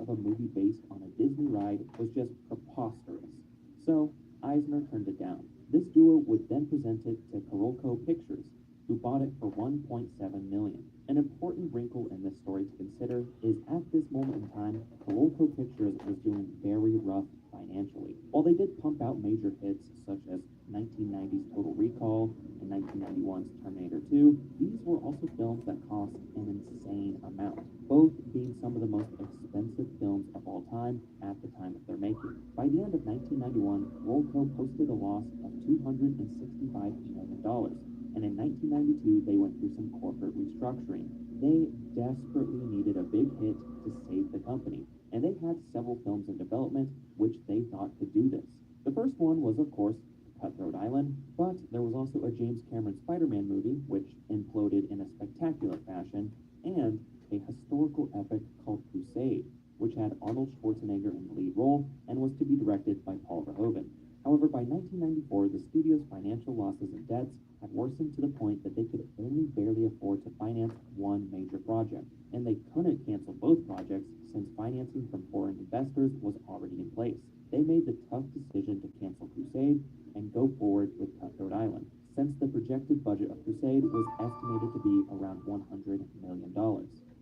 of a movie based on a Disney ride was just preposterous. So Eisner turned it down. This duo would then present it to Carolco Pictures, who bought it for $1.7 million. An important wrinkle in this story to consider is at this moment in time, Carolco Pictures was doing very rough financially. While they did pump out major hits such as 1990's Total Recall and 1991's Terminator 2, these were also films that cost an insane amount, both being some of the most expensive films of all time at the time of their making. By the end of 1991, Carolco posted a loss of $265 million. And in 1992, they went through some corporate restructuring. They desperately needed a big hit to save the company, and they had several films in development which they thought could do this. The first one was, of course, Cutthroat Island, but there was also a James Cameron Spider-Man movie, which imploded in a spectacular fashion, and a historical epic called Crusade, which had Arnold Schwarzenegger in the lead role and was to be directed by Paul Verhoeven. However, by 1994, the studio's financial losses and debts had worsened to the point that they could only barely afford to finance one major project, and they couldn't cancel both projects since financing from foreign investors was already in place. They made the tough decision to cancel Crusade and go forward with Cutthroat Island, since the projected budget of Crusade was estimated to be around $100 million.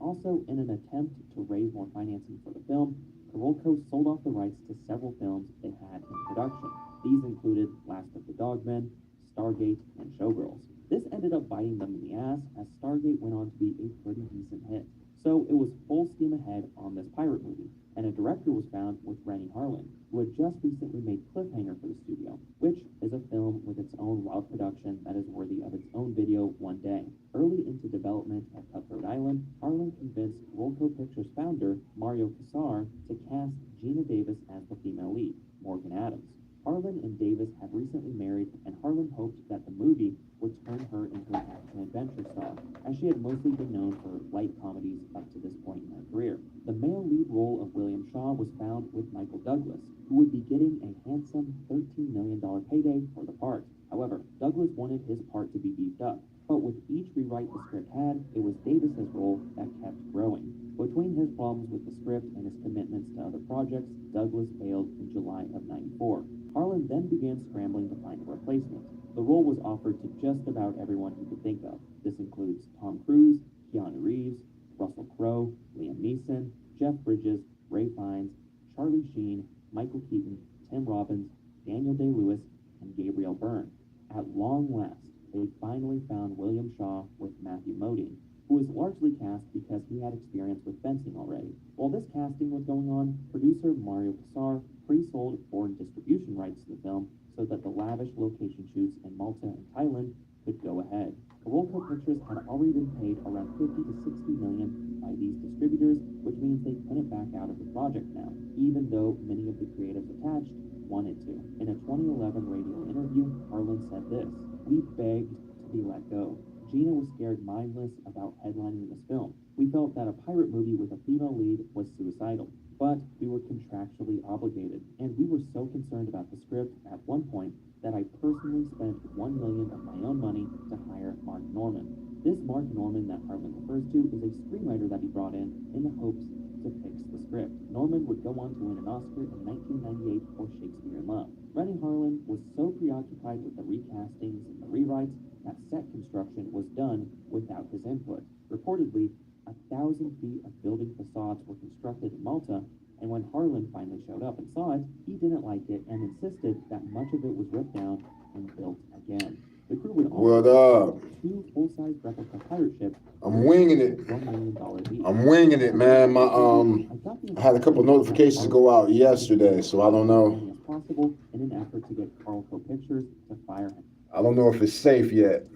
Also, in an attempt to raise more financing for the film, Carolco sold off the rights to several films they had in production. These included Last of the Dogmen, Stargate, and Showgirls. This ended up biting them in the ass, as Stargate went on to be a pretty decent hit. So it was full steam ahead on this pirate movie, and a director was found with Renny Harlin, who had just recently made Cliffhanger for the studio, which is a film with its own wild production that is worthy of its own video one day. Early into development of Cutthroat Island, Harlin convinced Carolco Pictures founder Mario Kassar to cast Gina Davis as the female lead, Morgan Adams. Harlan and Davis had recently married, and Harlan hoped that the movie would turn her into an action-adventure star, as she had mostly been known for light comedies up to this point in her career. The male lead role of William Shaw was found with Michael Douglas, who would be getting a handsome $13 million payday for the part. However, Douglas wanted his part to be beefed up, but with each rewrite the script had, it was Davis's role that kept growing. Between his problems with the script and his commitments to other projects, Douglas bailed in July of '94. Harlan then began scrambling to find a replacement. The role was offered to just about everyone he could think of. This includes Tom Cruise, Keanu Reeves, Russell Crowe, Liam Neeson, Jeff Bridges, Ray Fiennes, Charlie Sheen, Michael Keaton, Tim Robbins, Daniel Day-Lewis, and Gabriel Byrne. At long last, they finally found William Shaw with Matthew Modine, who was largely cast because he had experience with fencing already. While this casting was going on, producer Mario Kassar pre-sold foreign distribution rights to the film so that the lavish location shoots in Malta and Thailand could go ahead. Carolco Pictures had already been paid around $50 to $60 million by these distributors, which means they couldn't back out of the project now, even though many of the creatives attached wanted to. In a 2011 radio interview, Harlan said this: "We begged to be let go. Gina was scared mindless about headlining this film. We felt that a pirate movie with a female lead was suicidal, but we were contractually obligated, and we were so concerned about the script at one point that I personally spent $1 million of my own money to hire Mark Norman." This Mark Norman that Harlan refers to is a screenwriter that he brought in the hopes to fix the script. Norman would go on to win an Oscar in 1998 for Shakespeare in Love. Renny Harlin was so preoccupied with the recastings and the rewrites that set construction was done without his input. Reportedly, 1,000 feet of building facades were constructed in Malta, and when Harlan finally showed up and saw it, he didn't like it and insisted that much of it was ripped down and built again. The crew would also build two full-size replica pirate ships. I'm winging it. $1 million each. I'm winging it, man. I had a couple notifications go out yesterday, so I don't know. As possible in an effort to get Carolco Pictures to fire him. I don't know if it's safe yet.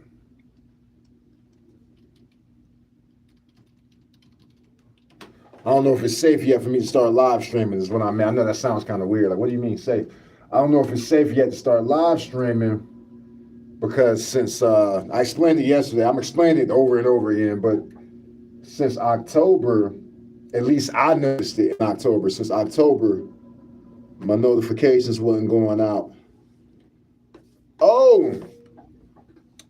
I don't know if it's safe yet for me to start live streaming is what I mean. I know that sounds kind of weird. Like, what do you mean safe? I don't know if it's safe yet to start live streaming because since I explained it yesterday, I'm explaining it over and over again, but since October, at least I noticed it in October, since October, my notifications wasn't going out. Oh,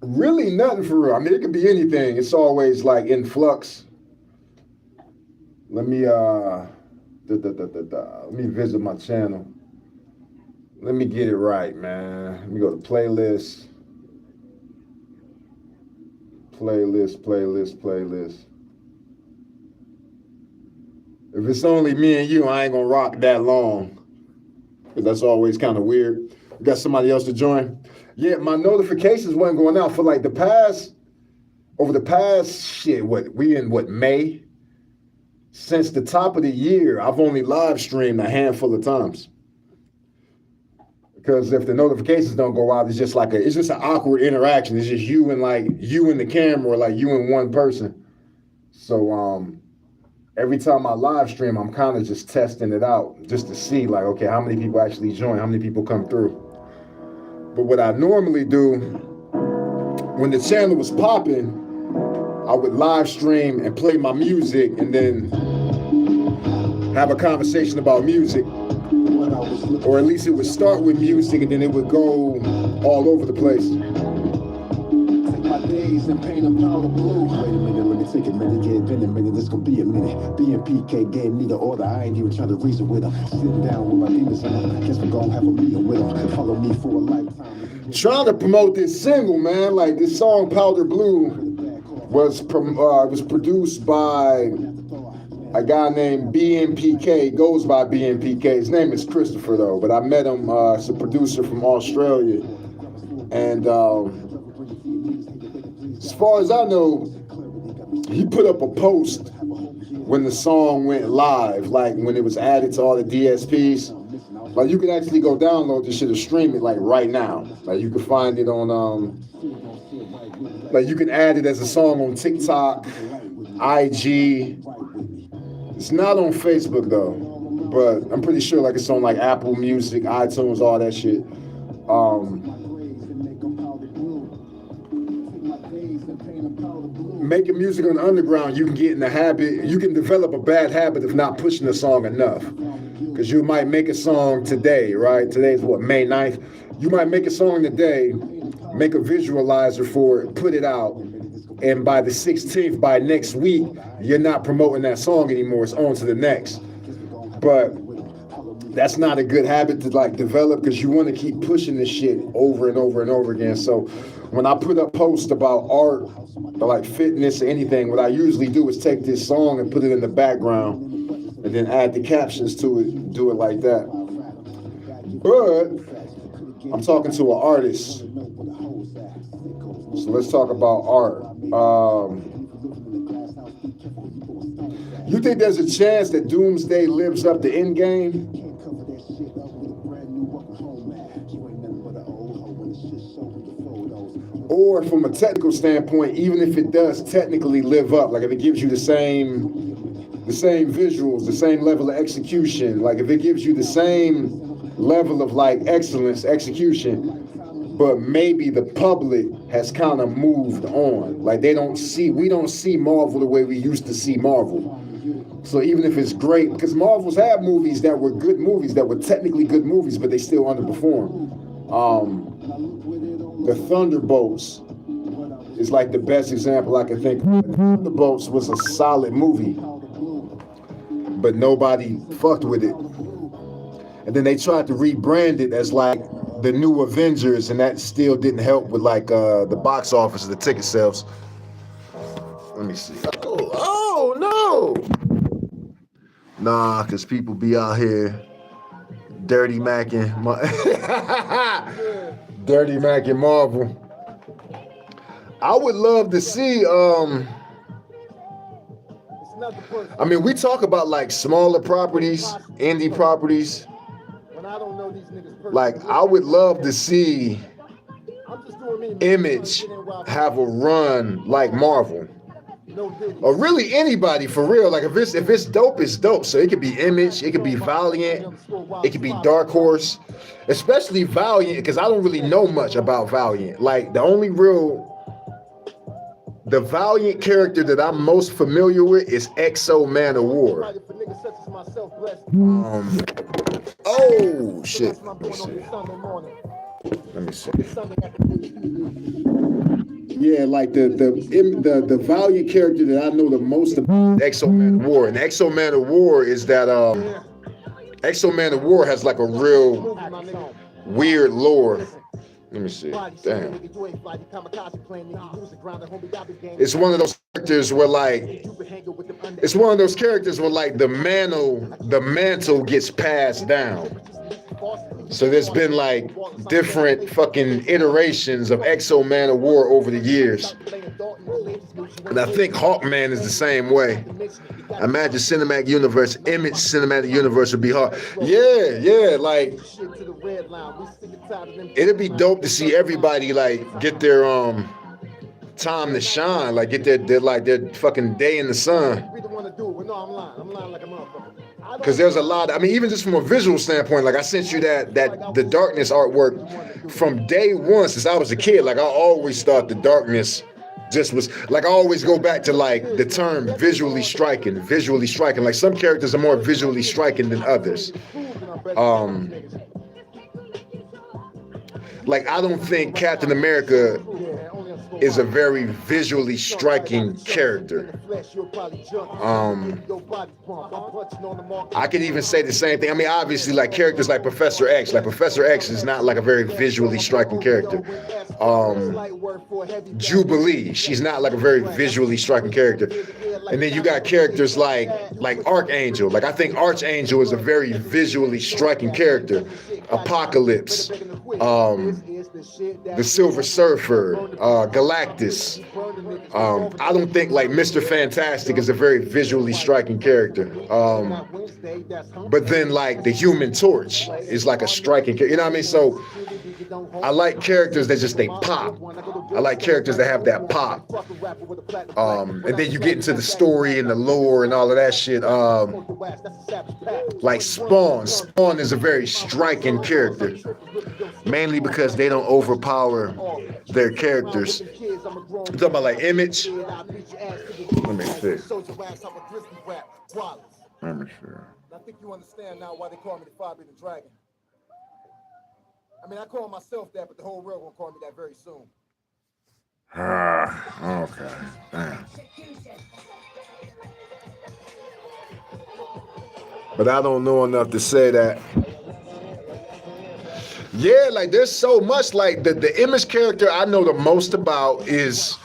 really nothing for real. I mean, it could be anything. It's always like in flux. Let me Let me visit my channel. Let me get it right, man. Let me go to playlist. Playlist. If it's only me and you, I ain't gonna rock that long. Because that's always kind of weird. We got somebody else to join. Yeah, my notifications wasn't going out for like over the past shit, we in May? Since the top of the year, I've only live streamed a handful of times. Because if the notifications don't go out, it's just an awkward interaction. It's just you and the camera, or like you and one person. So every time I live stream, I'm kind of just testing it out just to see like, okay, how many people actually join, how many people come through. But what I normally do when the channel was popping, I would live stream and play my music and then have a conversation about music. Or at least it would start with music and then it would go all over the place. My days and pain, I'm proud of blue. Wait a minute, let me take a minute, get in a minute, this gon' be a minute. BMPK gave me the order, I ain't even trying to reason with him. Sitting down with my demons in him, guess we're gonna have a meeting with him. Follow me for a lifetime. Trying to promote this single, man. Like this song, Powder Blue, was produced by a guy named BMPK, goes by BMPK. His name is Christopher though, but I met him as a producer from Australia. And as far as I know, he put up a post when the song went live, like when it was added to all the DSPs. Like you can actually go download this shit and stream it like right now. Like you can find it on like you can add it as a song on TikTok, IG. It's not on Facebook though, but I'm pretty sure like it's on like Apple Music, iTunes, all that shit. Making music on the underground, you can get in the habit, you can develop a bad habit of not pushing the song enough. Because you might make a song today, right? Today's what, May 9th? You might make a song today, make a visualizer for it, put it out, and by the 16th, by next week, you're not promoting that song anymore. It's on to the next. But that's not a good habit to like develop because you want to keep pushing this shit over and over and over again. So when I put up posts about art or like fitness or anything, what I usually do is take this song and put it in the background and then add the captions to it, do it like that. But I'm talking to an artist. So let's talk about art. You think there's a chance that Doomsday lives up to Endgame? Or from a technical standpoint, even if it does technically live up, like if it gives you the same visuals, the same level of execution, like if it gives you the same level of like excellence, execution, but maybe the public has kind of moved on. Like we don't see Marvel the way we used to see Marvel. So even if it's great, because Marvel's had movies that were good movies, that were technically good movies, but they still underperform. The Thunderbolts is like the best example I can think of. Thunderbolts was a solid movie, but nobody fucked with it. And then they tried to rebrand it as like the new Avengers, and that still didn't help with like the box office, the ticket sales. Let me see. Oh no! Nah, because people be out here dirty macking Marvel. I would love to see, I mean, we talk about like smaller properties, indie properties. Like, I would love to see Image have a run like Marvel. Or really anybody for real. Like if it's dope, it's dope. So it could be Image, it could be Valiant, it could be Dark Horse, especially Valiant, because I don't really know much about Valiant. Like the Valiant character that I'm most familiar with is Exo Man of War. Oh shit. Let me see. Yeah, like the Valiant character that I know the most about, Exo Man of War. And Exo Man of War is that Exo Man of War has like a real weird lore. Let me see. Damn. It's one of those characters where like the mantle gets passed down. So there's been like different fucking iterations of Exo Man of War over the years. And I think Hawkman is the same way. Imagine cinematic universe, Image cinematic universe would be hard. Yeah, like it'd be dope to see everybody like get their time to shine, like get their fucking day in the sun. Because there's a lot, I mean, even just from a visual standpoint, like I sent you that the Darkness artwork from day one since I was a kid. Like I always thought the Darkness just was like, I always go back to like the term visually striking. Like some characters are more visually striking than others. Like I don't think Captain America is a very visually striking character. I could even say the same thing. I mean, obviously, like characters like Professor X. Like Professor X is not like a very visually striking character. Jubilee, she's not like a very visually striking character. And then you got characters like Archangel. Like I think Archangel is a very visually striking character. Apocalypse, the Silver Surfer, Galactus. I don't think like Mr. Fantastic is a very visually striking character. But then like the Human Torch is like a striking character. You know what I mean? So I like characters that just they pop. I like characters that have that pop. And then you get into the story and the lore and all of that shit. Like Spawn. Spawn is a very striking character. Mainly because they don't overpower their characters. I'm talking about like Image. Let me see. Let me see. I think you understand now why they call me the Five-Bearded Dragon. I mean, I call myself that, but the whole world gonna call me that very soon. Okay. Damn. But I don't know enough to say that. Yeah, like there's so much. Like the Image character I know the most about is,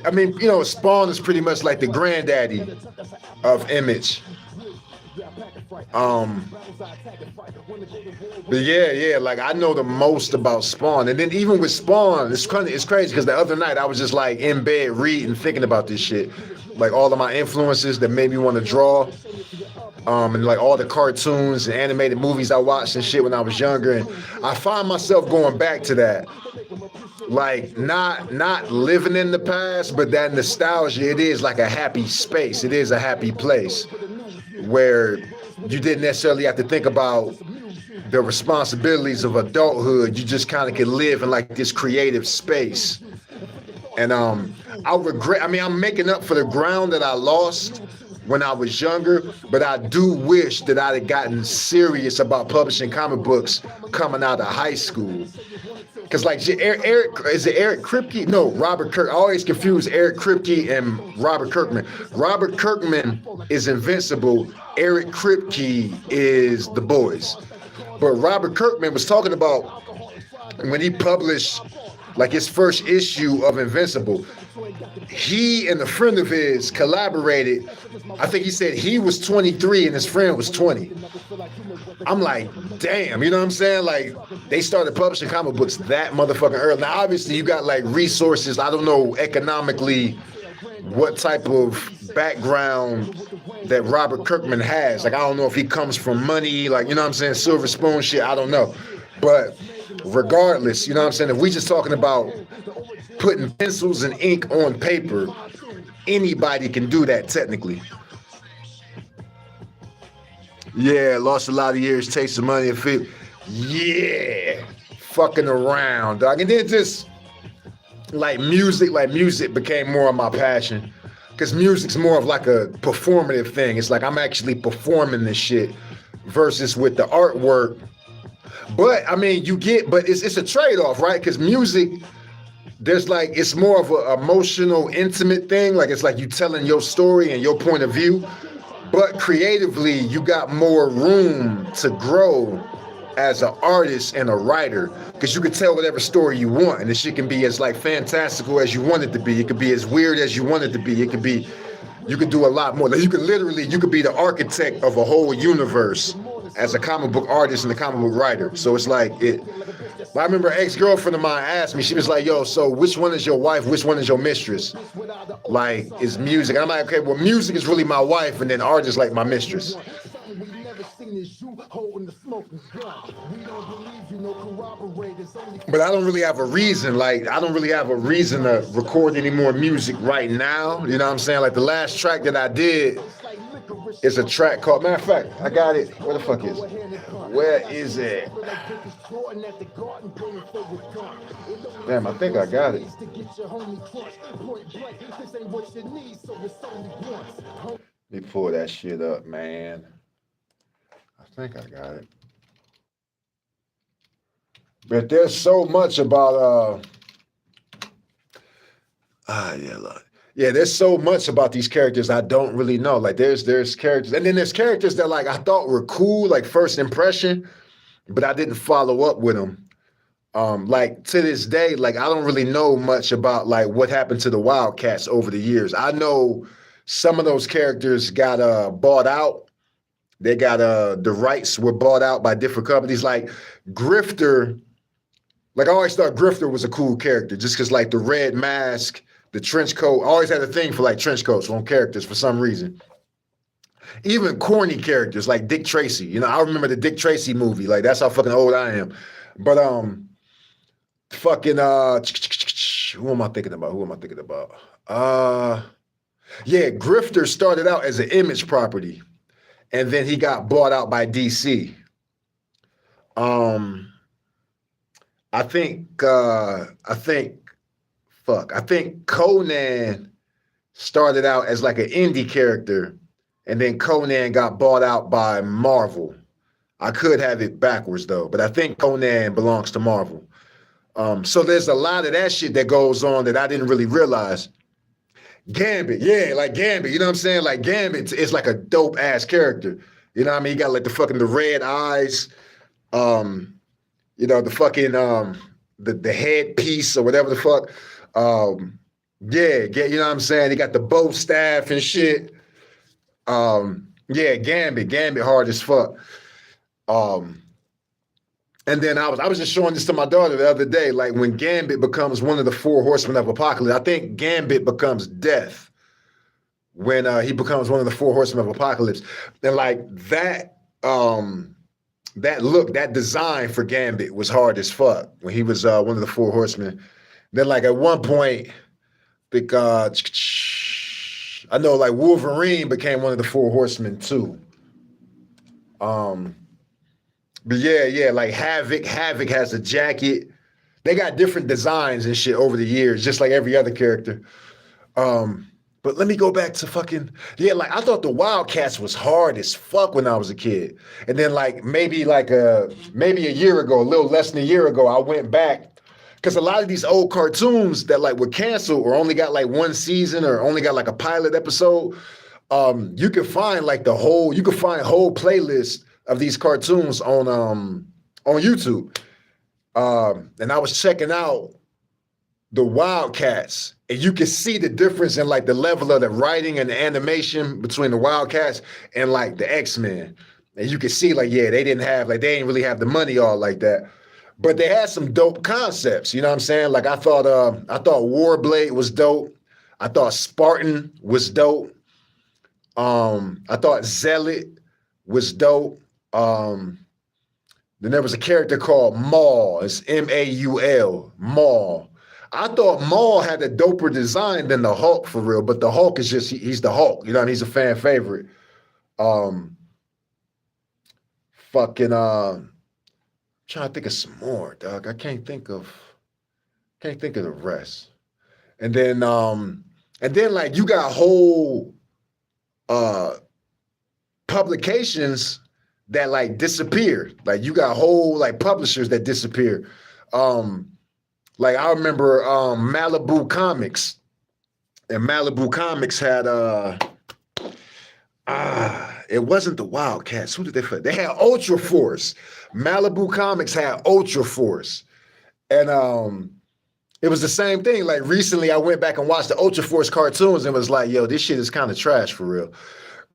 I mean, you know, Spawn is pretty much like the granddaddy of Image. But yeah, like I know the most about Spawn. And then even with Spawn, it's crazy because the other night I was just like in bed reading, thinking about this shit. Like all of my influences that made me want to draw. And like all the cartoons and animated movies I watched and shit when I was younger. And I find myself going back to that. Like not living in the past, but that nostalgia, it is like a happy space. It is a happy place where you didn't necessarily have to think about the responsibilities of adulthood. You just kind of could live in like this creative space. And I'm making up for the ground that I lost when I was younger, but I do wish that I'd have gotten serious about publishing comic books coming out of high school. Cause like Eric Kripke? No, Robert Kirk. I always confuse Eric Kripke and Robert Kirkman. Robert Kirkman is Invincible. Eric Kripke is The Boys. But Robert Kirkman was talking about when he published like his first issue of Invincible. He and a friend of his collaborated. I think he said he was 23 and his friend was 20. I'm like, damn, you know what I'm saying? Like, they started publishing comic books that motherfucking early. Now, obviously, you got like resources. I don't know economically what type of background that Robert Kirkman has. Like, I don't know if he comes from money, like, you know what I'm saying? Silver spoon shit, I don't know. But regardless, you know what I'm saying? If we just talking about putting pencils and ink on paper, anybody can do that technically. Yeah, lost a lot of years, taste some money and feel. Yeah, fucking around, dog. And then just like music became more of my passion. Because music's more of like a performative thing. It's like I'm actually performing this shit versus with the artwork. But I mean, but it's a trade-off, right? Because music, there's like, it's more of an emotional, intimate thing. Like it's like you telling your story and your point of view. but creatively, you got more room to grow as an artist and a writer, because you can tell whatever story you want, and the shit can be as like fantastical as you want it to be. It could be as weird as you want it to be. It could be, you could do a lot more. Like you could be the architect of a whole universe as a comic book artist and a comic book writer. So it's like it. I remember an ex-girlfriend of mine asked me, she was like, yo, so which one is your wife? Which one is your mistress? Like, it's music. And I'm like, okay, well, music is really my wife, and then art is like my mistress. But I don't really have a reason, to record any more music right now. You know what I'm saying? Like the last track that I did is a track called, matter of fact, I got it. Where the fuck is it? Where is it? Damn, I think I got it. Let me pull that shit up, man. I think I got it. But there's so much about there's so much about these characters I don't really know. Like there's characters, and then there's characters that like I thought were cool, like first impression, but I didn't follow up with them. Like to this day, like I don't really know much about like what happened to the Wildcats over the years. I know some of those characters got bought out. They got the rights were bought out by different companies. Like Grifter, like I always thought Grifter was a cool character just because like the red mask, the trench coat. I always had a thing for like trench coats on characters for some reason. Even corny characters like Dick Tracy. You know, I remember the Dick Tracy movie. Like that's how fucking old I am. But fucking who am I thinking about? Yeah, Grifter started out as an Image property, and then he got bought out by DC. I think Conan started out as like an indie character, and then Conan got bought out by Marvel. I could have it backwards though, but I think Conan belongs to Marvel. So there's a lot of that shit that goes on that I didn't really realize. Gambit, yeah, like Gambit, you know what I'm saying? Like Gambit is like a dope ass character. You know what I mean? He got like the red eyes, you know, the fucking the headpiece or whatever the fuck. Yeah, you know what I'm saying? He got the bow staff and shit. Yeah, Gambit hard as fuck. And then I was just showing this to my daughter the other day, like when Gambit becomes one of the 4 horsemen of Apocalypse. I think Gambit becomes Death when he becomes one of the 4 horsemen of Apocalypse. And like that look, that design for Gambit was hard as fuck when he was one of the 4 horsemen. Then like at one point, I know like Wolverine became one of the 4 horsemen too. But yeah, like Havoc has a jacket. They got different designs and shit over the years, just like every other character. But let me go back to like I thought the Wildcats was hard as fuck when I was a kid. And then like maybe a year ago, a little less than a year ago, I went back because a lot of these old cartoons that like were canceled or only got like 1 season or only got like a pilot episode, you can find whole playlists of these cartoons on YouTube. And I was checking out the Wildcats, and you can see the difference in like the level of the writing and the animation between the Wildcats and like the X-Men. And you can see like, yeah, they didn't really have the money all like that. But they had some dope concepts, you know what I'm saying? Like I thought Warblade was dope. I thought Spartan was dope. I thought Zealot was dope. Then there was a character called Maul. It's Maul. Maul. I thought Maul had a doper design than the Hulk for real, but the Hulk is just, he's the Hulk. You know what I mean? He's a fan favorite. Trying to think of some more, dog. I can't think of the rest. And then like you got whole publications that like disappear. Like you got whole like publishers that disappear. Like I remember Malibu Comics, and Malibu Comics had It wasn't the Wildcats. Who did they fight? They had Ultra Force. Malibu Comics had Ultra Force. And it was the same thing. Like recently I went back and watched the Ultra Force cartoons and was like, yo, this shit is kind of trash for real.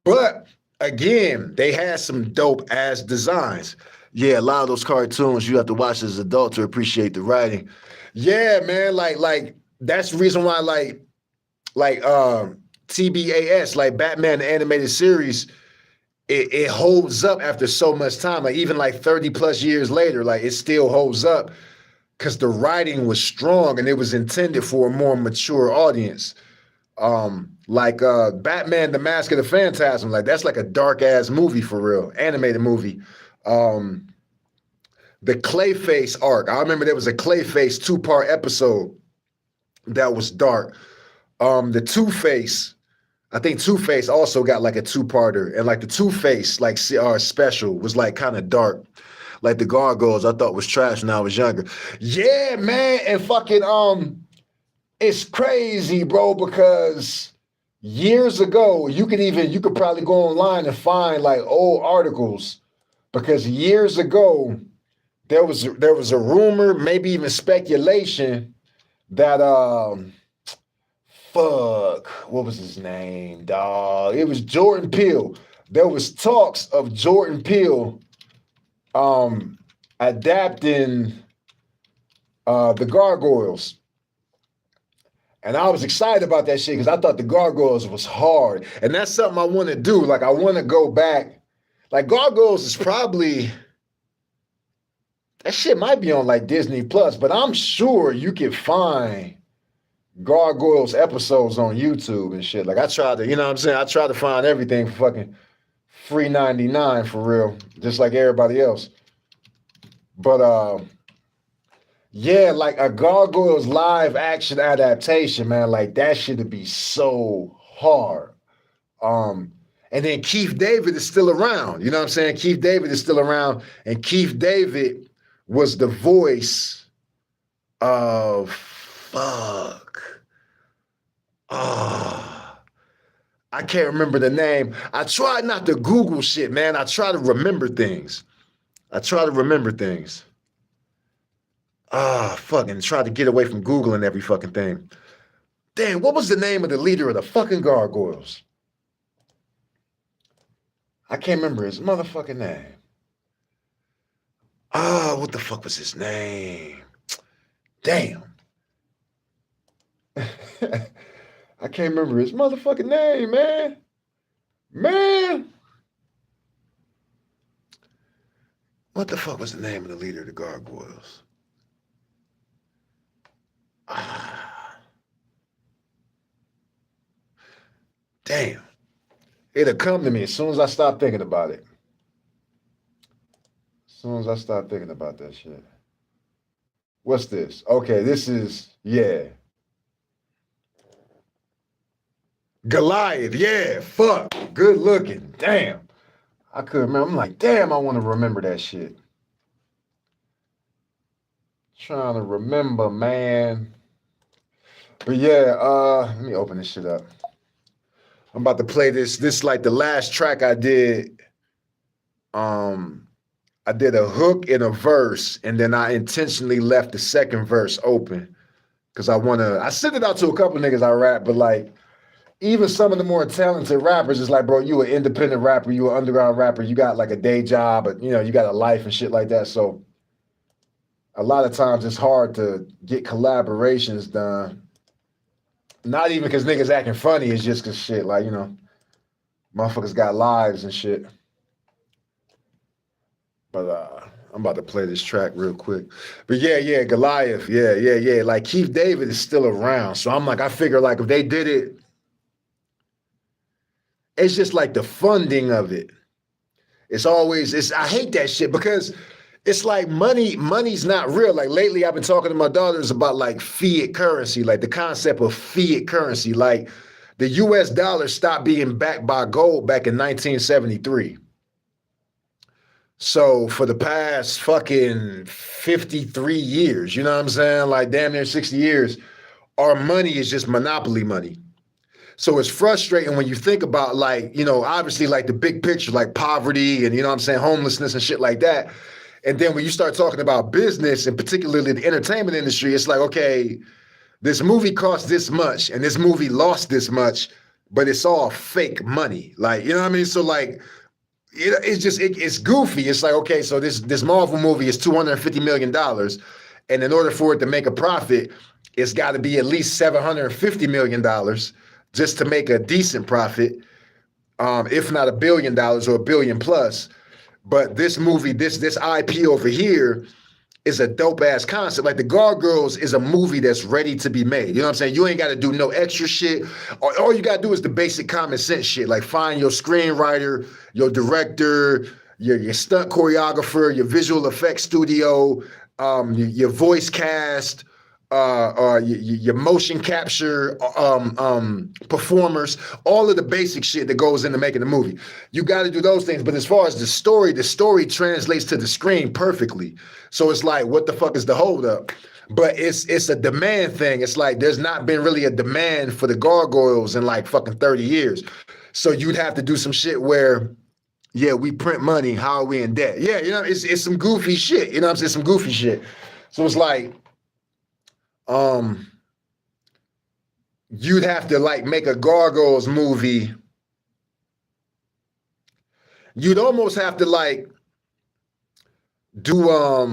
But again, they had some dope ass designs. Yeah, a lot of those cartoons you have to watch as an adult to appreciate the writing. Yeah, man, like that's the reason why like TBAS, like Batman the Animated Series, it holds up after so much time. Like even like 30 plus years later, like it still holds up because the writing was strong and it was intended for a more mature audience. Like Batman the Mask of the Phantasm, like that's like a dark ass movie for real, animated movie. The Clayface arc, I remember there was a Clayface 2-part episode that was dark. The Two-Face, I think Two-Face also got like a 2-parter, and like the Two-Face like special was like kind of dark. Like the Gargoyles I thought was trash when I was younger. Yeah, man, and fucking it's crazy, bro, because years ago, you could probably go online and find like old articles, because years ago there was a rumor, maybe even speculation that what was his name, dog? It was Jordan Peele. There was talks of Jordan Peele adapting the Gargoyles. And I was excited about that shit because I thought the Gargoyles was hard. And that's something I want to do. Like, I want to go back. Like, Gargoyles is probably, that shit might be on like Disney Plus, but I'm sure you can find Gargoyles episodes on YouTube and shit. Like, I tried to, you know what I'm saying? I tried to find everything for fucking free 99 for real, just like everybody else. But, yeah, like a Gargoyles live action adaptation, man, like that should be so hard. And then Keith David is still around. You know what I'm saying? Keith David is still around, and Keith David was the voice of I can't remember the name. I try not to Google shit, man. I try to remember things. Fucking try to get away from Googling every fucking thing. Damn, what was the name of the leader of the fucking Gargoyles? I can't remember his motherfucking name. What the fuck was his name? Damn. I can't remember his motherfucking name, man. Man. What the fuck was the name of the leader of the Gargoyles? Damn. It'll come to me as soon as I stop thinking about it. As soon as I stop thinking about that shit. What's this? Okay, this is, yeah. Goliath, yeah, fuck. Good looking. Damn. I couldn't remember. I'm like, damn, I want to remember that shit. Trying to remember, man. But yeah, let me open this shit up. I'm about to play this. This is like the last track I did. I did a hook and a verse, and then I intentionally left the second verse open because I sent it out to a couple niggas I rap, but like even some of the more talented rappers is like, bro, you an independent rapper, you an underground rapper, you got like a day job, but you know, you got a life and shit like that. So a lot of times it's hard to get collaborations done. Not even because niggas acting funny, it's just because shit, like, you know, motherfuckers got lives and shit. But I'm about to play this track real quick. But yeah, Goliath, yeah. Like Keith David is still around. So I'm like, I figure like if they did it, it's just like the funding of it. I hate that shit because it's like money's not real. Like lately I've been talking to my daughters about like fiat currency, like the concept of fiat currency. Like the US dollar stopped being backed by gold back in 1973. So for the past fucking 53 years, you know what I'm saying? Like damn near 60 years, our money is just monopoly money. So it's frustrating when you think about like, you know, obviously like the big picture, like poverty and, you know what I'm saying, homelessness and shit like that. And then when you start talking about business and particularly the entertainment industry, it's like, okay, this movie cost this much and this movie lost this much, but it's all fake money. Like, you know what I mean? So like, it's goofy. It's like, okay, so this Marvel movie is $250 million. And in order for it to make a profit, it's got to be at least $750 million just to make a decent profit, if not $1 billion or $1 billion plus. But this movie, this IP over here is a dope ass concept. Like the Gargoyles is a movie that's ready to be made. You know what I'm saying? You ain't got to do no extra shit. All you got to do is the basic common sense shit. Like find your screenwriter, your director, your stunt choreographer, your visual effects studio, your voice cast, your motion capture performers, all of the basic shit that goes into making the movie. You got to do those things. But as far as the story translates to the screen perfectly. So it's like, what the fuck is the holdup? But it's a demand thing. It's like there's not been really a demand for the Gargoyles in like fucking 30 years. So you'd have to do some shit where, yeah, we print money. How are we in debt? Yeah, you know, it's some goofy shit. You know what I'm saying? Some goofy shit. So it's like, you'd have to like make a Gargoyles movie. You'd almost have to like do I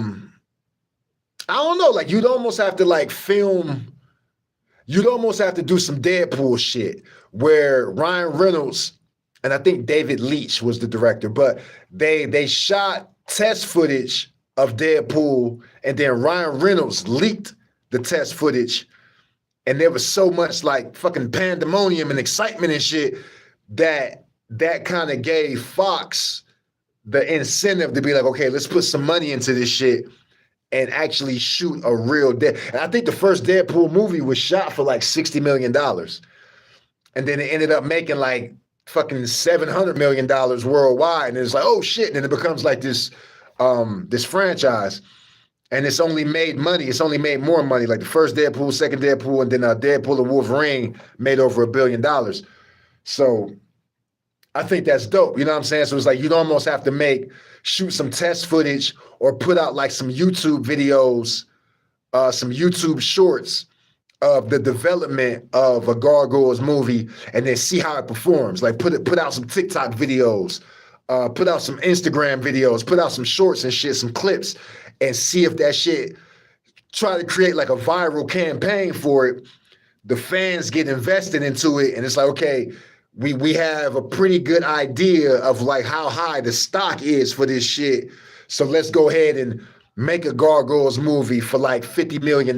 don't know, like you'd almost have to like film, you'd almost have to do some Deadpool shit where Ryan Reynolds and I think David Leitch was the director, but they shot test footage of Deadpool and then Ryan Reynolds leaked the test footage, and there was so much like fucking pandemonium and excitement and shit that kind of gave Fox the incentive to be like, okay, let's put some money into this shit and actually shoot a real And I think the first Deadpool movie was shot for like $60 million. And then it ended up making like fucking $700 million worldwide. And it's like, oh shit. And then it becomes like this franchise. And it's only made money. It's only made more money. Like the first Deadpool, second Deadpool, and then Deadpool and Wolverine made over $1 billion. So I think that's dope. You know what I'm saying? So it's like you'd almost have to shoot some test footage or put out like some YouTube videos, some YouTube shorts of the development of a Gargoyles movie and then see how it performs. Like put out some TikTok videos, put out some Instagram videos, put out some shorts and shit, some clips, and see if that shit, try to create like a viral campaign for it. The fans get invested into it, and it's like, okay, we have a pretty good idea of like how high the stock is for this shit. So let's go ahead and make a Gargoyles movie for like $50 million,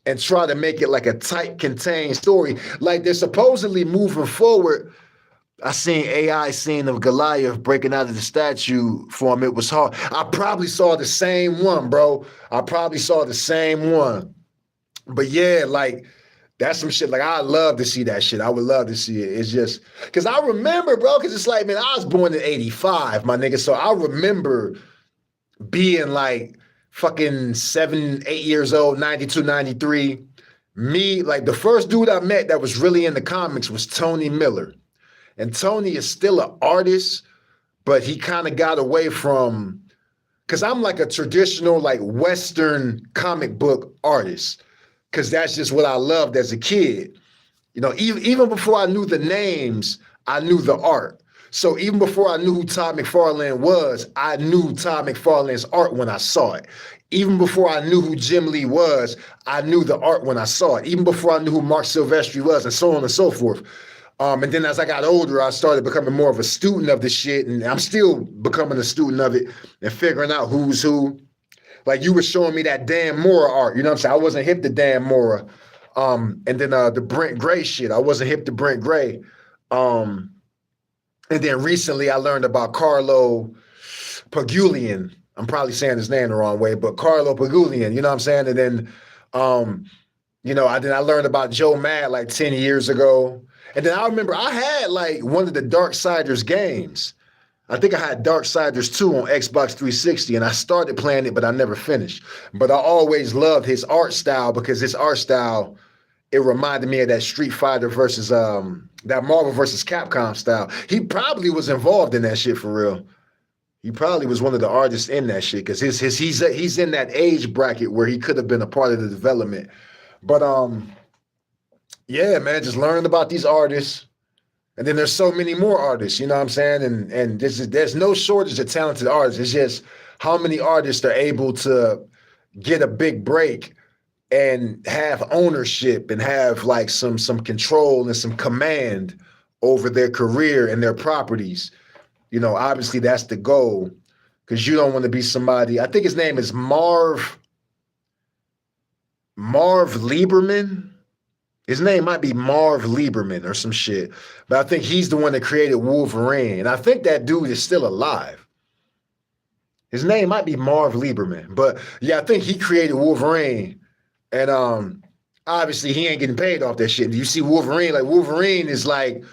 and try to make it like a tight, contained story. Like they're supposedly moving forward. I seen AI scene of Goliath breaking out of the statue form. It was hard. I probably saw the same one, bro. I probably saw the same one. But yeah, like that's some shit. Like I love to see that shit. I would love to see it. It's just because I remember, bro, because it's like, man, I was born in 85, my nigga. So I remember being like fucking 7, 8 years old, 92, 93. Me, like the first dude I met that was really into comics was Tony Miller. And Tony is still an artist, but he kind of got away from, because I'm like a traditional like Western comic book artist, because that's just what I loved as a kid. You know, even before I knew the names, I knew the art. So even before I knew who Todd McFarlane was, I knew Todd McFarlane's art when I saw it. Even before I knew who Jim Lee was, I knew the art when I saw it. Even before I knew who Mark Silvestri was, and so on and so forth. And then as I got older, I started becoming more of a student of the shit, and I'm still becoming a student of it and figuring out who's who. Like you were showing me that Dan Mora art, you know what I'm saying? I wasn't hip to Dan Mora. And then the Brent Gray shit, I wasn't hip to Brent Gray. And then recently I learned about Carlo Pagulian. I'm probably saying his name the wrong way, but Carlo Pagulian, you know what I'm saying? And then, I learned about Joe Mad like 10 years ago. And then I remember I had like one of the Darksiders games. I think I had Darksiders 2 on Xbox 360, and I started playing it, but I never finished. But I always loved his art style because his art style it reminded me of that Street Fighter versus that Marvel versus Capcom style. He probably was involved in that shit for real. He probably was one of the artists in that shit because he's in that age bracket where he could have been a part of the development. But yeah, man, just learning about these artists. And then there's so many more artists, you know what I'm saying? And there's no shortage of talented artists. It's just how many artists are able to get a big break and have ownership and have like some control and some command over their career and their properties. You know, obviously that's the goal because you don't want to be somebody. I think his name is Marv Lieberman. His name might be Marv Lieberman or some shit, but I think he's the one that created Wolverine. And I think that dude is still alive. His name might be Marv Lieberman, but yeah, I think he created Wolverine. And obviously he ain't getting paid off that shit. Do you see Wolverine? Like Wolverine is like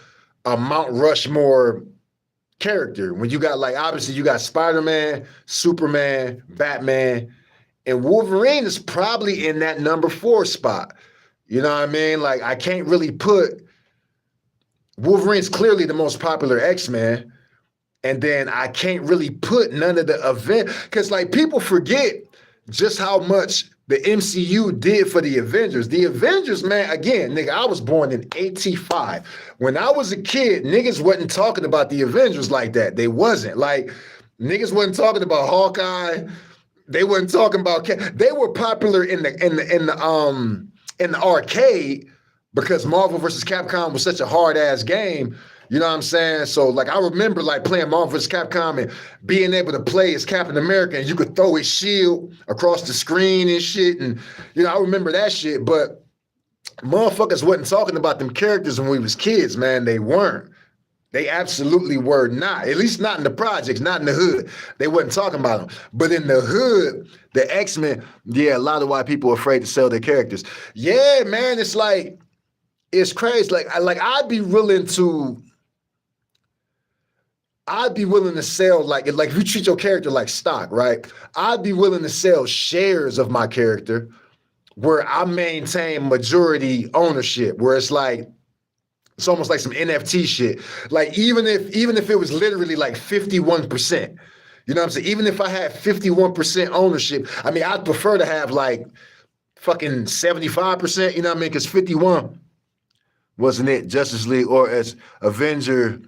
a Mount Rushmore character. When you got like, obviously you got Spider-Man, Superman, Batman, and Wolverine is probably in that number 4 spot. You know what I mean? Like, I can't really put Wolverine's clearly the most popular X-Men. And then I can't really put none of the event because like people forget just how much the MCU did for the Avengers. The Avengers, man, again, nigga, I was born in 85. When I was a kid, niggas wasn't talking about the Avengers like that. They wasn't. Like, niggas wasn't talking about Hawkeye. They wasn't talking about they were popular in the arcade because Marvel versus Capcom was such a hard ass game. You know what I'm saying? So like I remember like playing Marvel vs. Capcom and being able to play as Captain America and you could throw his shield across the screen and shit. And you know, I remember that shit, but motherfuckers wasn't talking about them characters when we was kids, man. They weren't. They absolutely were not. At least not in the projects, not in the hood. They wasn't talking about them. But in the hood, the X-Men, yeah, a lot of white people are afraid to sell their characters. Yeah, man, it's like, it's crazy. Like I'd be willing to sell, like if you treat your character like stock, right? I'd be willing to sell shares of my character where I maintain majority ownership, where it's like, it's almost like some NFT shit. Like even if it was literally like 51%, you know what I'm saying? Even if I had 51% ownership, I mean, I'd prefer to have like fucking 75%, you know what I mean? Because 51 wasn't it Justice League or as Avenger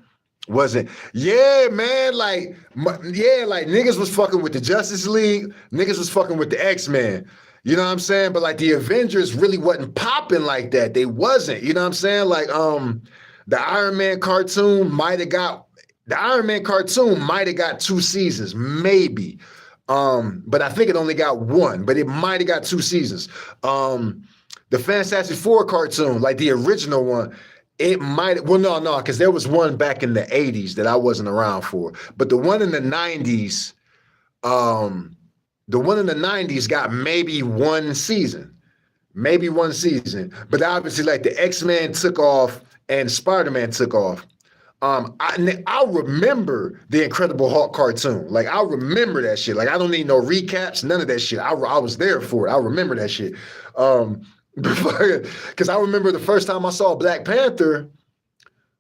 wasn't. Yeah, man, like niggas was fucking with the Justice League, niggas was fucking with the X-Men. You know what I'm saying? But like the Avengers really wasn't popping like that. They wasn't. You know what I'm saying? Like the Iron Man cartoon might have got 2 seasons, maybe. But I think it only got 1, but it might have got 2 seasons. The Fantastic Four cartoon, like the original one, it might, well, no, because there was one back in the 80s that I wasn't around for. But the one in the 90s, got maybe 1 season. But obviously, like the X-Men took off and Spider-Man took off. I remember the Incredible Hulk cartoon. Like, I remember that shit. Like, I don't need no recaps, none of that shit. I was there for it. I remember that shit. Because I remember the first time I saw Black Panther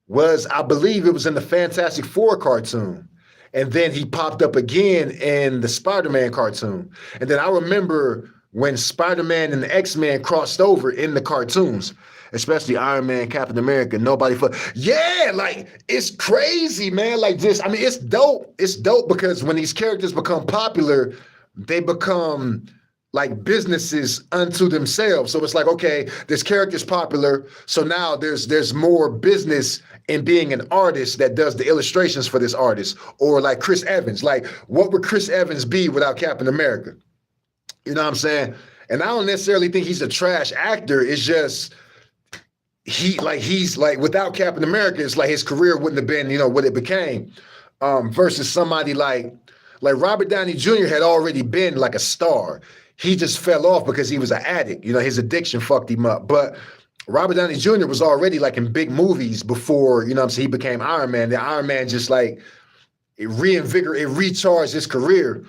was, I believe it was in the Fantastic Four cartoon. And then he popped up again in the Spider-Man cartoon. And then I remember when Spider-Man and the X-Men crossed over in the cartoons, especially Iron Man, Captain America, yeah, like, it's crazy, man. Like this, I mean, it's dope. It's dope because when these characters become popular, they become like businesses unto themselves. So it's like, okay, this character's popular, so now there's more business in being an artist that does the illustrations for this artist. Or like Chris Evans. Like, what would Chris Evans be without Captain America? You know what I'm saying? And I don't necessarily think he's a trash actor. It's just he's like without Captain America, it's like his career wouldn't have been, you know, what it became. Versus somebody like Robert Downey Jr. had already been like a star. He just fell off because he was an addict. You know, his addiction fucked him up. But Robert Downey Jr. was already like in big movies before, you know what I'm saying, he became Iron Man. The Iron Man just like, it recharged his career.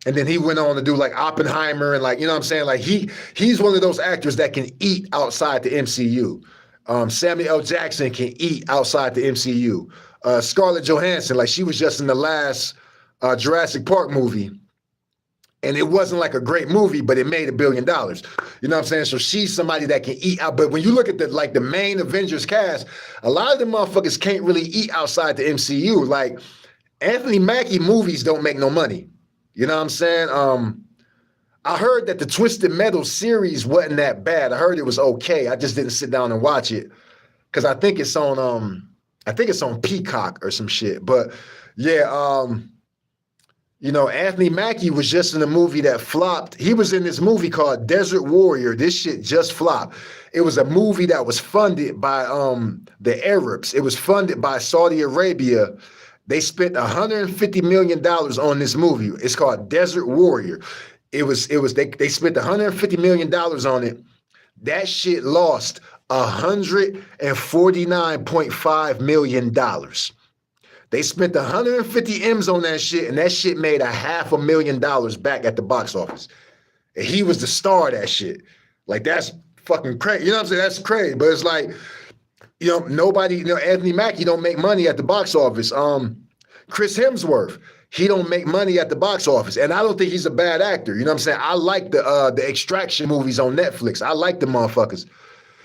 And then he went on to do like Oppenheimer and like, you know what I'm saying? Like he's one of those actors that can eat outside the MCU. Samuel L. Jackson can eat outside the MCU. Scarlett Johansson, like she was just in the last Jurassic Park movie. And it wasn't like a great movie, but it made $1 billion. You know what I'm saying? So she's somebody that can eat out. But when you look at the main Avengers cast, a lot of the motherfuckers can't really eat outside the MCU. Like Anthony Mackie movies don't make no money. You know what I'm saying? I heard that the Twisted Metal series wasn't that bad. I heard it was okay. I just didn't sit down and watch it because I think it's on Peacock or some shit. But yeah, you know, Anthony Mackie was just in a movie that flopped. He was in this movie called Desert Warrior. This shit just flopped. It was a movie that was funded by the Arabs. It was funded by Saudi Arabia. They spent $150 million on this movie. It's called Desert Warrior. They spent $150 million on it. That shit lost $149.5 million. They spent 150 M's on that shit, and that shit made $500,000 back at the box office. And he was the star of that shit. Like, that's fucking crazy. You know what I'm saying? That's crazy. But it's like, you know, nobody, you know, Anthony Mackie don't make money at the box office. Chris Hemsworth, he don't make money at the box office. And I don't think he's a bad actor. You know what I'm saying? I like the Extraction movies on Netflix. I like the motherfuckers.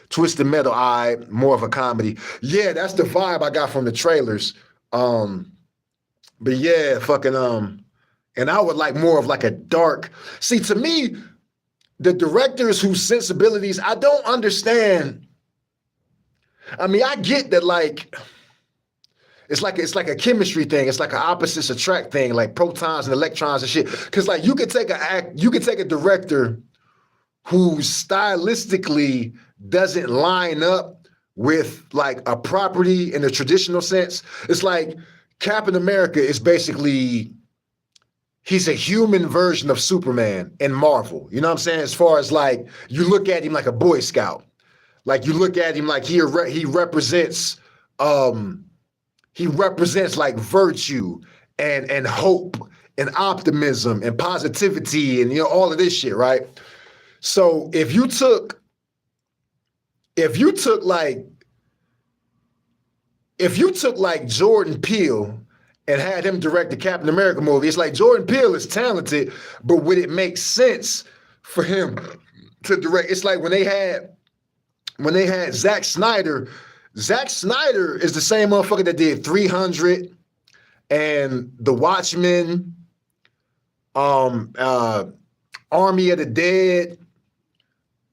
Twisted Metal, more of a comedy. Yeah, that's the vibe I got from the trailers. But yeah, fucking, and I would like more of like a dark, see, to me, the directors whose sensibilities, I don't understand. I mean, I get that, like, it's like a chemistry thing. It's like an opposites attract thing, like protons and electrons and shit. Cause like you could take a director who stylistically doesn't line up with like a property in the traditional sense. It's like Captain America is basically, he's a human version of Superman in Marvel. You know what I'm saying? As far as like, you look at him like a Boy Scout. Like you look at him like he represents like virtue and hope and optimism and positivity and, you know, all of this shit, right? So if you took like Jordan Peele and had him direct the Captain America movie, it's like Jordan Peele is talented, but would it make sense for him to direct? It's like when they had Zack Snyder. Zack Snyder is the same motherfucker that did 300 and The Watchmen, Army of the Dead.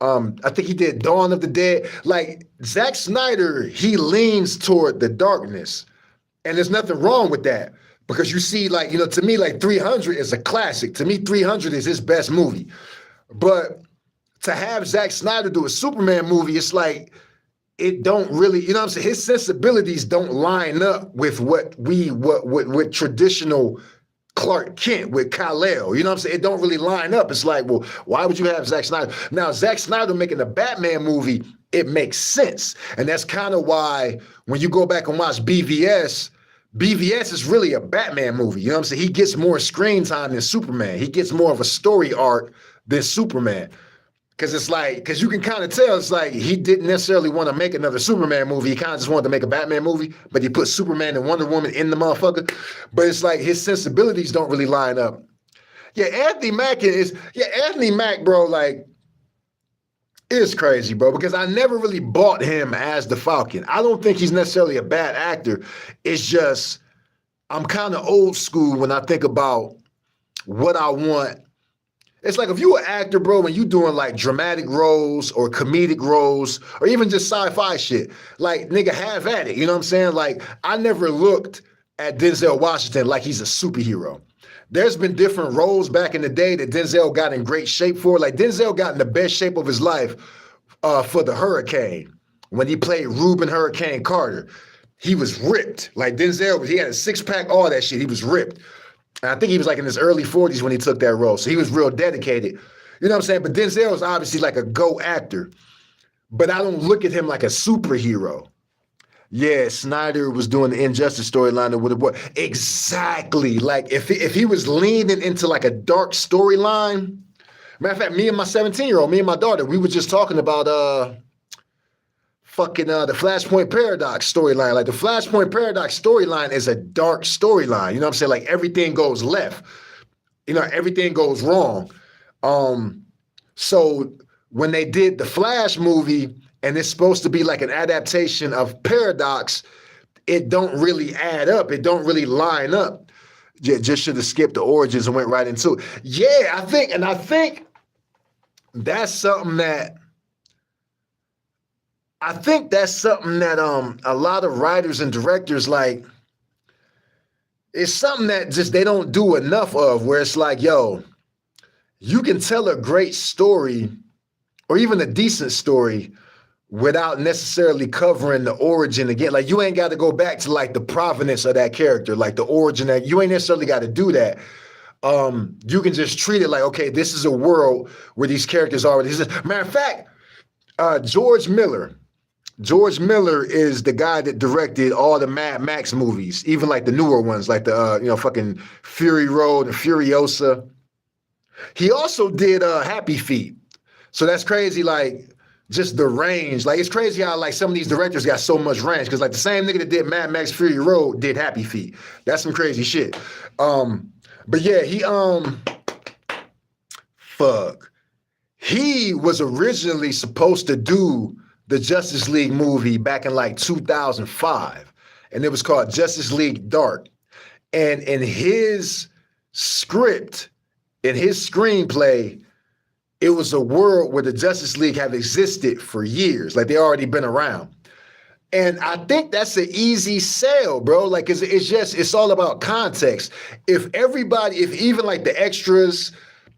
I think he did Dawn of the Dead. Like Zack Snyder, he leans toward the darkness. And there's nothing wrong with that. Because you see, like, you know, to me, like 300 is a classic. To me, 300 is his best movie. But to have Zack Snyder do a Superman movie, it's like, it don't really, you know what I'm saying? His sensibilities don't line up with what traditional Clark Kent with Kal-El. You know what I'm saying? It don't really line up. It's like, well, why would you have Zack Snyder? Now, Zack Snyder making a Batman movie, it makes sense. And that's kind of why when you go back and watch BVS is really a Batman movie. You know what I'm saying? He gets more screen time than Superman. He gets more of a story arc than Superman. Because it's like, because you can kind of tell, it's like he didn't necessarily want to make another Superman movie. He kind of just wanted to make a Batman movie, but he put Superman and Wonder Woman in the motherfucker. But it's like his sensibilities don't really line up. Yeah, Anthony Mack, bro, like, it's crazy, bro, because I never really bought him as the Falcon. I don't think he's necessarily a bad actor. It's just, I'm kind of old school when I think about what I want. It's like if you an actor, bro, and you doing like dramatic roles or comedic roles or even just sci-fi shit, like, nigga, have at it. You know what I'm saying? Like, I never looked at Denzel Washington like he's a superhero. There's been different roles back in the day that Denzel got in great shape for. Like, Denzel got in the best shape of his life for The Hurricane. When he played Reuben Hurricane Carter, he was ripped. Like, Denzel, he had a six-pack, all that shit. He was ripped. And I think he was like in his early 40s when he took that role. So he was real dedicated. You know what I'm saying? But Denzel is obviously like a go actor. But I don't look at him like a superhero. Yeah, Snyder was doing the Injustice storyline that would have worked. Exactly. Like if he was leaning into like a dark storyline. Matter of fact, me and my 17-year-old, me and my daughter, we were just talking about the Flashpoint Paradox storyline. Like the Flashpoint Paradox storyline is a dark storyline. You know what I'm saying? Like everything goes left. You know, everything goes wrong. So when they did the Flash movie, and it's supposed to be like an adaptation of Paradox, it don't really add up. It don't really line up. Just should have skipped the origins and went right into it. Yeah, I think that's something that a lot of writers and directors like. It's something that just they don't do enough of, where it's like, yo, you can tell a great story or even a decent story without necessarily covering the origin again. Like you ain't got to go back to like the provenance of that character, like the origin. That you ain't necessarily got to do that. You can just treat it like, okay, this is a world where these characters already exist. Matter of fact, George Miller is the guy that directed all the Mad Max movies, even like the newer ones, like the fucking Fury Road and Furiosa. He also did Happy Feet. So that's crazy, like just the range. Like it's crazy how like some of these directors got so much range, because like the same nigga that did Mad Max Fury Road did Happy Feet. That's some crazy shit. But yeah, he was originally supposed to do the Justice League movie back in like 2005, and it was called Justice League Dark. And in his script, in his screenplay, it was a world where the Justice League have existed for years, like they already been around. And I think that's an easy sell, bro. Like it's all about context. If even like the extras,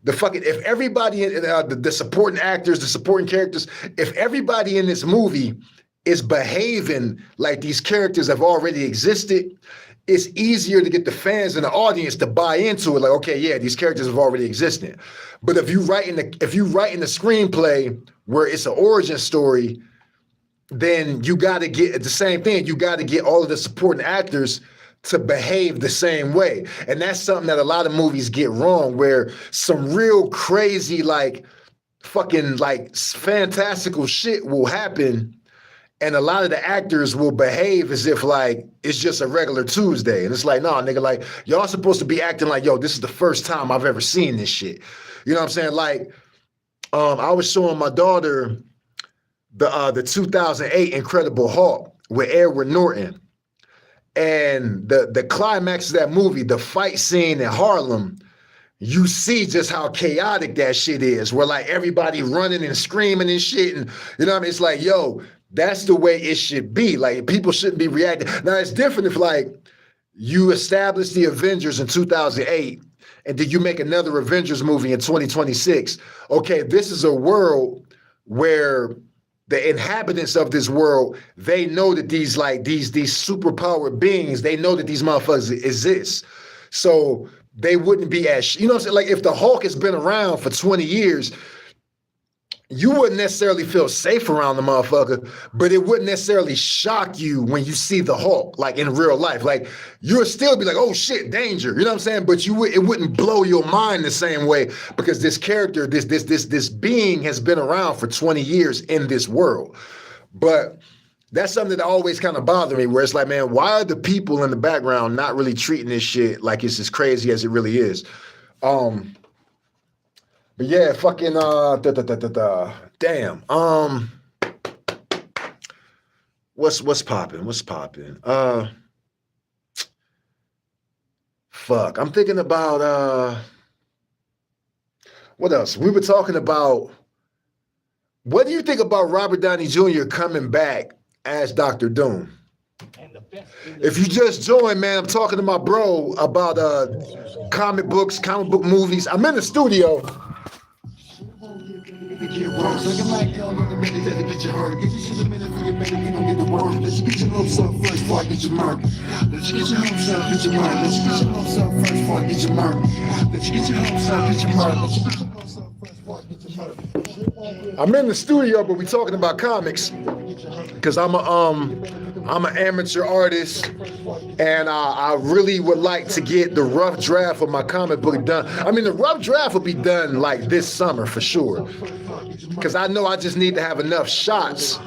if everybody, the supporting actors, the supporting characters, if everybody in this movie is behaving like these characters have already existed, it's easier to get the fans and the audience to buy into it. Like, okay, yeah, these characters have already existed. But if you write in the screenplay where it's an origin story, then you got to get the same thing. You got to get all of the supporting actors to behave the same way. And that's something that a lot of movies get wrong, where some real crazy, like fucking like fantastical shit will happen, and a lot of the actors will behave as if like it's just a regular Tuesday. And it's like, nah, nigga, like y'all supposed to be acting like, yo, this is the first time I've ever seen this shit. You know what I'm saying? Like, I was showing my daughter the 2008 Incredible Hulk with Edward Norton. And the climax of that movie, the fight scene in Harlem, you see just how chaotic that shit is, where like everybody running and screaming and shit. And you know what I mean? It's like, yo, that's the way it should be. Like people shouldn't be reacting. Now it's different if like you established the Avengers in 2008 and then you make another Avengers movie in 2026. Okay, this is a world where the inhabitants of this world, they know that these superpowered beings, they know that these motherfuckers exist. So they wouldn't be as, you know what I'm saying? Like if the Hulk has been around for 20 years, you wouldn't necessarily feel safe around the motherfucker, but it wouldn't necessarily shock you when you see the Hulk, like in real life. Like you'll still be like, oh shit, danger. You know what I'm saying? But it wouldn't blow your mind the same way, because this character, this being has been around for 20 years in this world. But that's something that always kind of bothered me, where it's like, man, why are the people in the background not really treating this shit like it's as crazy as it really is? But yeah, fucking damn. What's popping? Fuck. I'm thinking about what else? We were talking about, what do you think about Robert Downey Jr. coming back as Dr. Doom? If you just joined, man, I'm talking to my bro about comic book movies. I'm in the studio. Get wrong, so you might go on the minute that get your heart. Get your shit a minute for your minute, we gon' get the word. Let's get your hopes up first before I get your mark. Let's get your hopes up, get your mark. Let's get your hopes up first before I get your mark. Let's get your hopes up, get your mark. Let's get your hopes up first before I get your mark. I'm in the studio, but we talking about comics, because I'm I'm an amateur artist, and I really would like to get the rough draft of my comic book done. I mean, the rough draft will be done like this summer for sure, because I know I just need to have enough shots.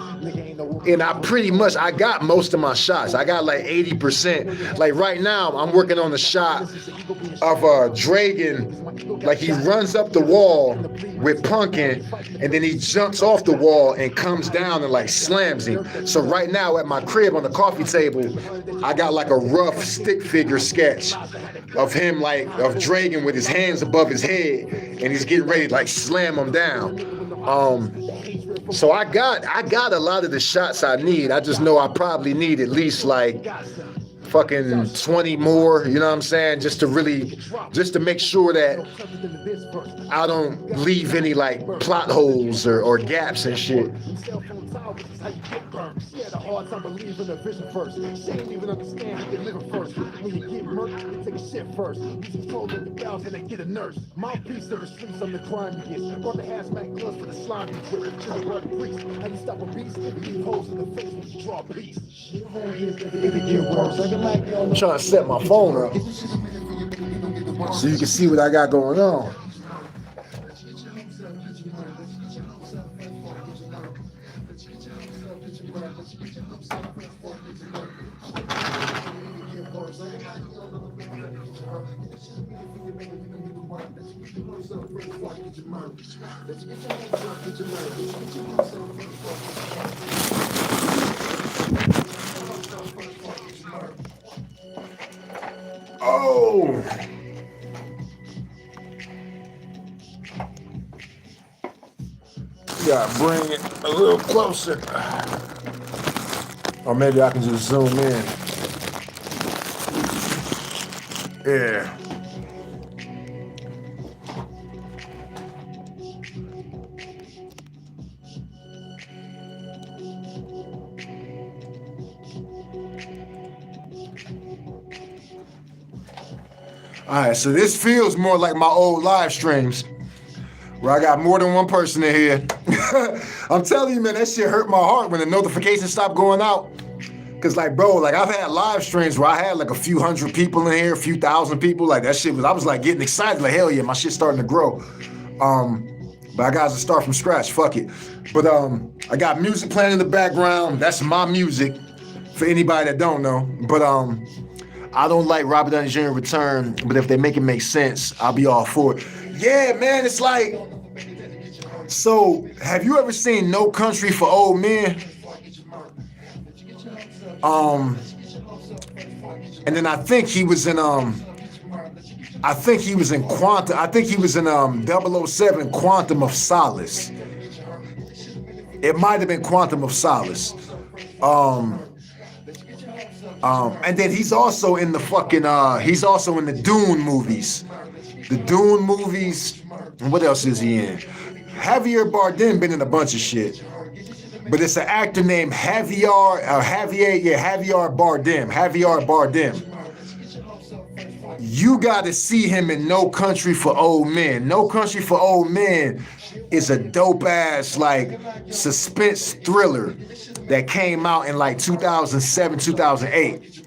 And I got most of my shots. I got like 80%. Like right now, I'm working on the shot of Dragon. Like he runs up the wall with Punkin, and then he jumps off the wall and comes down and like slams him. So right now at my crib on the coffee table, I got like a rough stick figure sketch of him, like of Dragon with his hands above his head, and he's getting ready to like slam him down. So I got a lot of the shots I need. I just know I probably need at least like fucking 20 more, you know what I'm saying? Just to make sure that I don't leave any like plot holes or gaps and shit. The hard time believing the vision first. She ain't even understand how they living first. When you get murked, you take a shit first. He's controlling the bells and they get a nurse. Mouthpiece of the streets on the crime begins. Brought the hazmat gloves for the slime you drip. To the blood priest. How you stop a beast? Leave holes in the face when you draw a piece. I'm trying to set my phone up so you can see what I got going on. Oh. Gotta bring it a little closer. Or maybe I can just zoom in. Yeah. All right, so this feels more like my old live streams where I got more than one person in here. I'm telling you, man, that shit hurt my heart when the notifications stopped going out. Cause like, bro, like I've had live streams where I had like a few hundred people in here, a few thousand people. Like that shit I was like getting excited, like hell yeah, my shit's starting to grow. But I got to start from scratch, fuck it. But I got music playing in the background. That's my music for anybody that don't know. But I don't like Robert Downey Jr. Return, but if they make it make sense, I'll be all for it. Yeah, man, it's like, so have you ever seen No Country for Old Men? And then I think he was in Quantum. I think he was in 007 Quantum of Solace. It might have been Quantum of Solace. And then he's also in the fucking he's also in the Dune movies. The Dune movies. And what else is he in? Javier Bardem been in a bunch of shit. But it's an actor named Javier Bardem. You gotta see him in No Country for Old Men. No Country for Old Men is a dope ass like suspense thriller that came out in like 2007, 2008.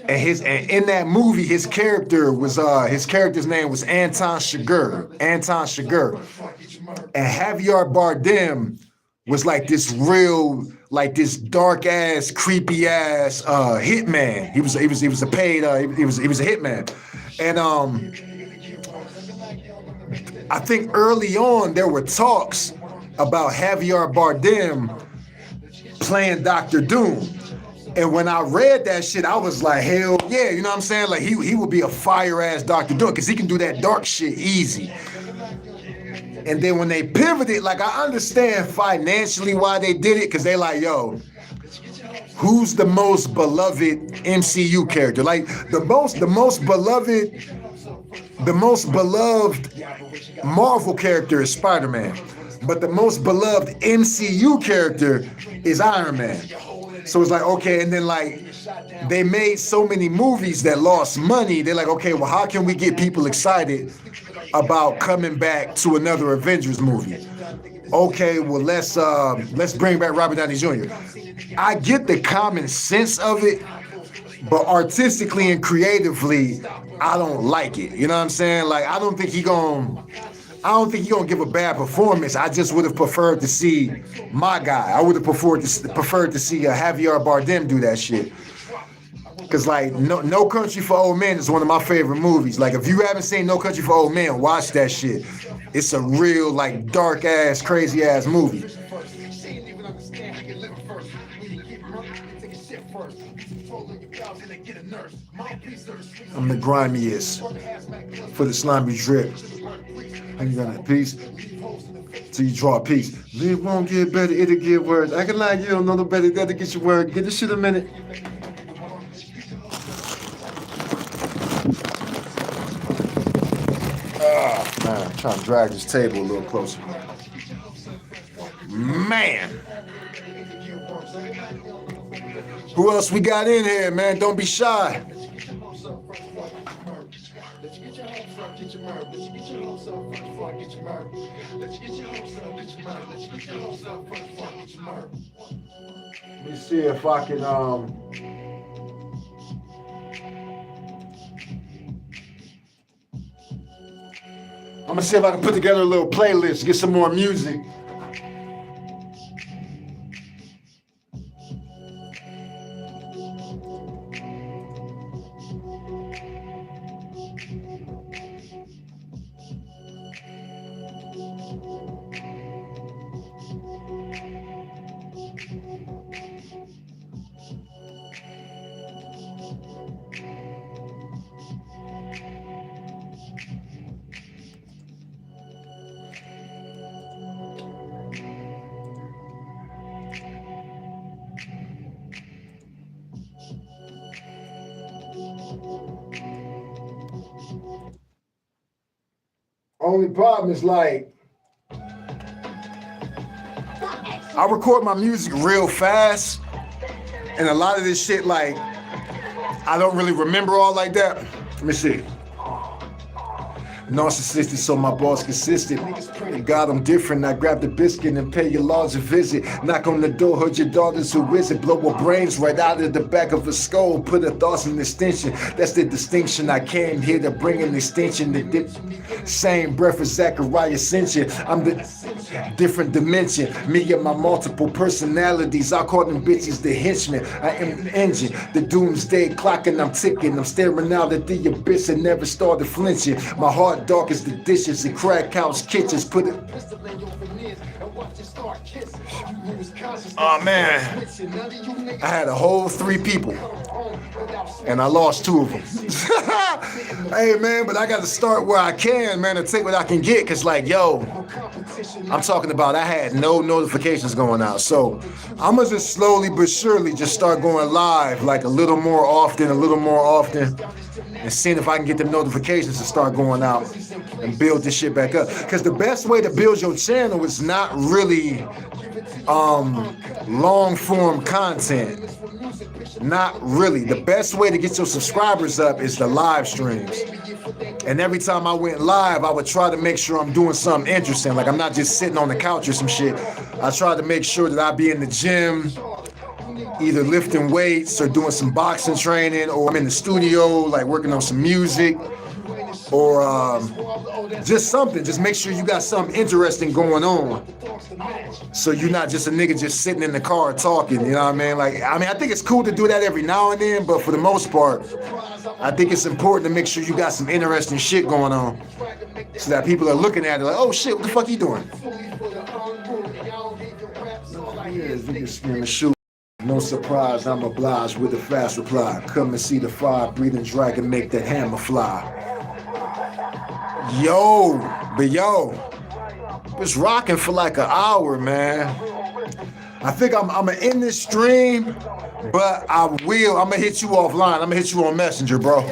And in that movie, his character's name was Anton Chigurh. Anton Chigurh. And Javier Bardem was like this real, like this dark ass, creepy ass hitman. He was a paid he was a hitman. And I think early on there were talks about Javier Bardem playing Dr. Doom. And when I read that shit, I was like, hell yeah, you know what I'm saying? Like he would be a fire ass Dr. Doom because he can do that dark shit easy. And then when they pivoted, like I understand financially why they did it, because they like, yo, who's the most beloved MCU character? Like the most beloved Marvel character is Spider-Man, but the most beloved MCU character is Iron Man. So it's like, okay, and then like they made so many movies that lost money. They're like, okay, well, how can we get people excited about coming back to another Avengers movie. Okay, well let's bring back Robert Downey Jr. I get the common sense of it, but artistically and creatively, I don't like it. You know what I'm saying? Like I don't think he gonna give a bad performance. I just would have preferred to see my guy. I would have preferred to see Javier Bardem do that shit. Cause like No Country for Old Men is one of my favorite movies. Like if you haven't seen No Country for Old Men, watch that shit. It's a real like dark ass, crazy ass movie. I'm the grimiest for the slimy drip. And you got a piece till you draw a piece. It won't get better, it'll get worse. I can lie, you don't know no better, that'll get your word. Get this shit a minute. Man, I'm trying to drag this table a little closer. Man. Who else we got in here, man? Don't be shy. Let me see if I can I'm gonna see if I can put together a little playlist, get some more music. Only problem is like, I record my music real fast, and a lot of this shit, like, I don't really remember all like that. Let me see. Narcissistic, so my boss consistent. God, I'm different. I grab the biscuit and pay your laws a visit. Knock on the door, heard your daughters who visit. Blow her brains right out of the back of her skull. Put her thoughts in extension. That's the distinction. I came here to bring an extension. The same breath as Zachariah Ascension. I'm the different dimension. Me and my multiple personalities. I call them bitches the henchmen. I am the engine. The doomsday clock and I'm ticking. I'm staring out at the abyss and never started flinching. My heart dark as the dishes and crack house kitchens. Put it. Oh man, I had a whole 3 people, and I lost 2 of them. Hey man, but I got to start where I can, man, and take what I can get. Cause like, yo, I'm talking about I had no notifications going out, so I'ma just slowly but surely just start going live, like a little more often, and seeing if I can get them notifications to start going out and build this shit back up. Because the best way to build your channel is not really long form content. Not really. The best way to get your subscribers up is the live streams. And every time I went live, I would try to make sure I'm doing something interesting. Like I'm not just sitting on the couch or some shit. I try to make sure that I be in the gym, either lifting weights or doing some boxing training, or I'm in the studio, like working on some music, or just something. Just make sure you got something interesting going on, so you're not just a nigga just sitting in the car talking, you know what I mean? Like, I mean, I think it's cool to do that every now and then, but for the most part, I think it's important to make sure you got some interesting shit going on, so that people are looking at it like, oh shit, what the fuck you doing? Yeah, niggas screaming shoot. No surprise, I'm obliged with a fast reply. Come and see the fire breathing dragon make that hammer fly. Yo, but yo, it's rocking for like an hour, man. I think I'm gonna end this stream, but I'm gonna hit you offline. I'm gonna hit you on Messenger, bro.